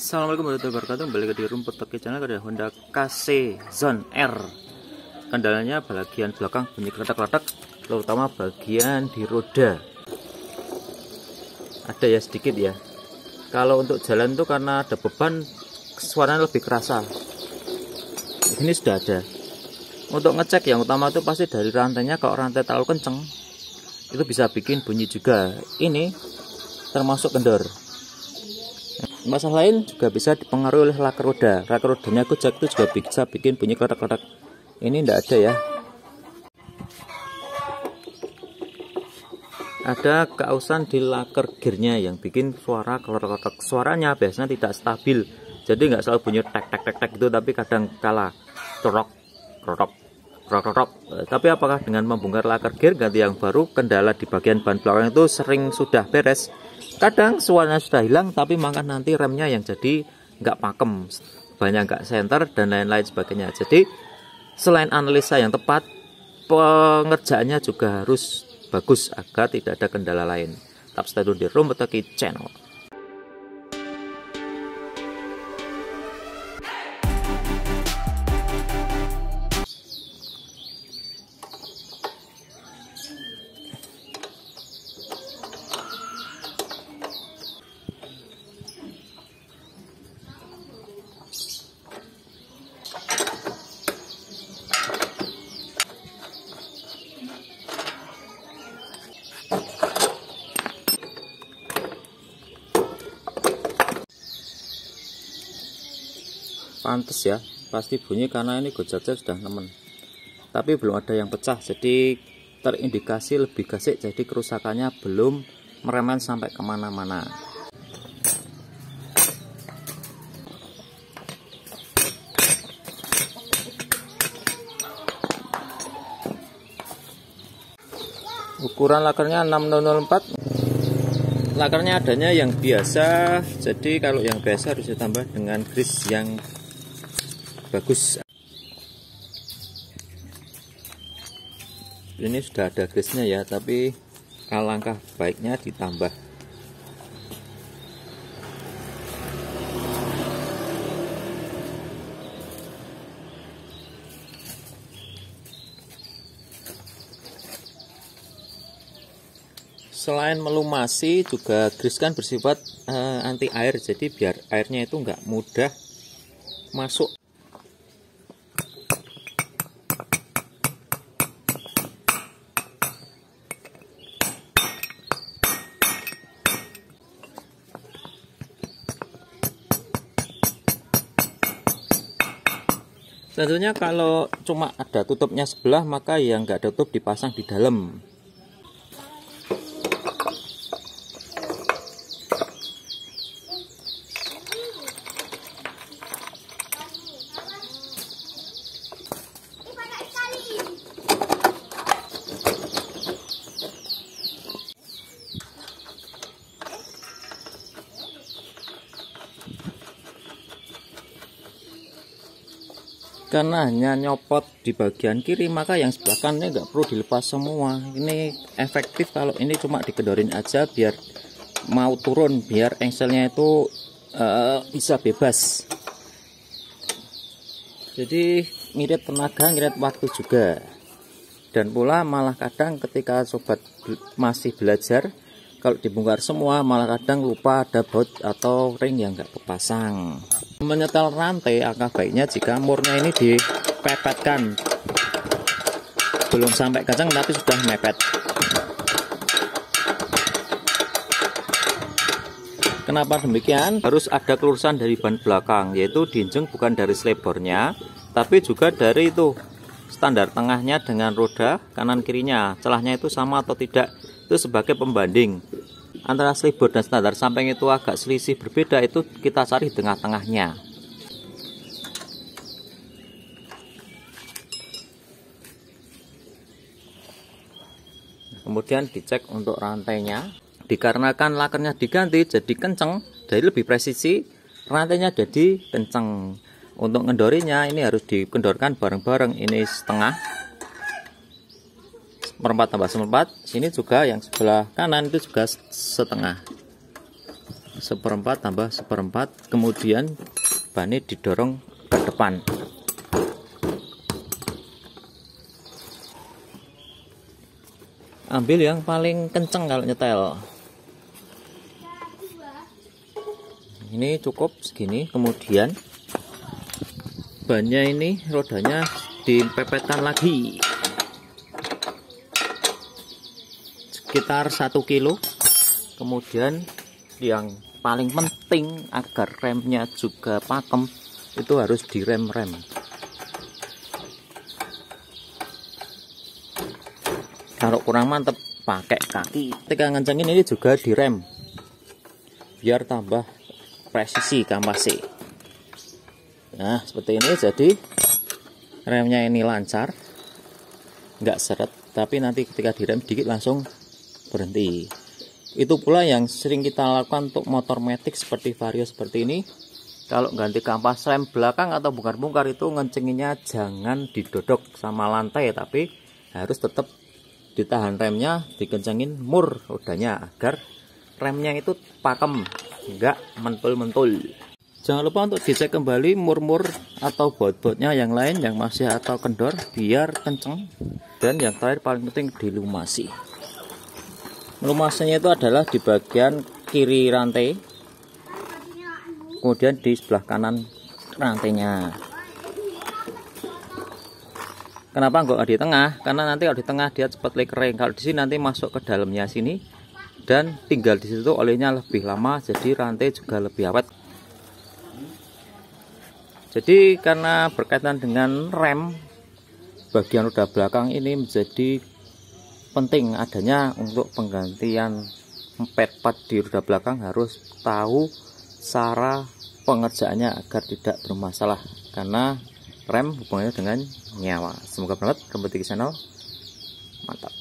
Assalamualaikum warahmatullahi wabarakatuh. Kembali ke di Rumput Toki Channel. Ada Honda KC Zone R. Kendalanya bagian belakang bunyi kletak-kletak, terutama bagian di roda. Ada ya sedikit ya. Kalau untuk jalan tuh karena ada beban, suaranya lebih kerasa. Ini sudah ada. Untuk ngecek yang utama itu pasti dari rantainya. Kalau rantai terlalu kenceng, itu bisa bikin bunyi juga. Ini termasuk kendor. Masalah lain juga bisa dipengaruhi oleh laker roda. Laker rodanya kujak itu juga bisa bikin bunyi kletak-kletak. Ini tidak ada ya. Ada keausan di laker gearnya yang bikin suara kletak-kletak. Suaranya biasanya tidak stabil. Jadi nggak selalu bunyi tek gitu, tapi kadang kala corok, krotok. Tapi apakah dengan membongkar laker gear ganti yang baru, kendala di bagian ban belakang itu sering sudah beres? Kadang suaranya sudah hilang, tapi maka nanti remnya yang jadi nggak pakem, banyak nggak senter dan lain-lain sebagainya. Jadi selain analisa yang tepat, pengerjaannya juga harus bagus agar tidak ada kendala lain. Tetap stay tune di Rumput Toki Channel. Pantes ya, pasti bunyi karena ini gojeknya sudah nemen. Tapi belum ada yang pecah, jadi terindikasi lebih gasik, jadi kerusakannya belum merembet sampai kemana-mana. Ukuran lakernya 6004. Lakernya adanya yang biasa, jadi kalau yang biasa harus ditambah dengan grease yang bagus. Ini sudah ada grease-nya ya, tapi alangkah baiknya ditambah. Selain melumasi, juga grease kan bersifat anti air, jadi biar airnya itu nggak mudah masuk. Tentunya kalau cuma ada tutupnya sebelah, maka yang nggak ada tutup dipasang di dalam. Karena hanya nyopot di bagian kiri, maka yang sebelah kanannya nggak perlu dilepas semua. Ini efektif kalau ini cuma dikendorin aja biar mau turun, biar engselnya itu bisa bebas. Jadi ngirit tenaga, ngirit waktu juga. Dan pula malah kadang ketika sobat masih belajar, kalau dibongkar semua malah kadang lupa ada baut atau ring yang nggak kepasang. Menyetel rantai, angka baiknya jika murnya ini dipepetkan, belum sampai kencang tapi sudah mepet. Kenapa demikian? Harus ada kelurusan dari ban belakang, yaitu dinjeng bukan dari selebornya, tapi juga dari itu standar tengahnya dengan roda kanan kirinya, celahnya itu sama atau tidak. Itu sebagai pembanding antara selibor dan standar samping itu agak selisih berbeda, itu kita cari tengah-tengahnya. Kemudian dicek untuk rantainya. Dikarenakan lakernya diganti jadi kenceng, jadi lebih presisi, rantainya jadi kenceng. Untuk ngendorinya ini harus dikendorkan bareng-bareng. Ini setengah, seperempat tambah seperempat. Sini juga yang sebelah kanan itu juga setengah. seperempat tambah seperempat, kemudian bannya didorong ke depan. Ambil yang paling kenceng kalau nyetel. Ini cukup segini, kemudian bannya ini rodanya dipepetkan lagi sekitar 1 kilo. Kemudian yang paling penting agar remnya juga pakem itu harus direm-rem. Kalau kurang mantep pakai kaki. Ketika ngencengin ini juga direm biar tambah presisi kampasnya. Nah seperti ini, jadi remnya ini lancar, nggak seret, tapi nanti ketika direm dikit langsung berhenti. Itu pula yang sering kita lakukan untuk motor matic seperti Vario seperti ini. Kalau ganti kampas rem belakang atau bongkar-bongkar itu ngencenginnya jangan didodok sama lantai, tapi harus tetap ditahan remnya, dikencengin mur rodanya agar remnya itu pakem, nggak mentul-mentul. Jangan lupa untuk dicek kembali mur-mur atau baut-bautnya yang lain yang masih atau kendor biar kenceng. Dan yang terakhir paling penting dilumasi. Melumasinya itu adalah di bagian kiri rantai, kemudian di sebelah kanan rantainya. Kenapa nggak di tengah? Karena nanti kalau di tengah dia cepat kering. Kalau di sini nanti masuk ke dalamnya sini dan tinggal di situ olehnya lebih lama, jadi rantai juga lebih awet. Jadi karena berkaitan dengan rem, bagian roda belakang ini menjadi penting adanya untuk penggantian empet pad di roda belakang. Harus tahu cara pengerjaannya agar tidak bermasalah, karena rem hubungannya dengan nyawa. Semoga bermanfaat. Kembali ke channel, mantap.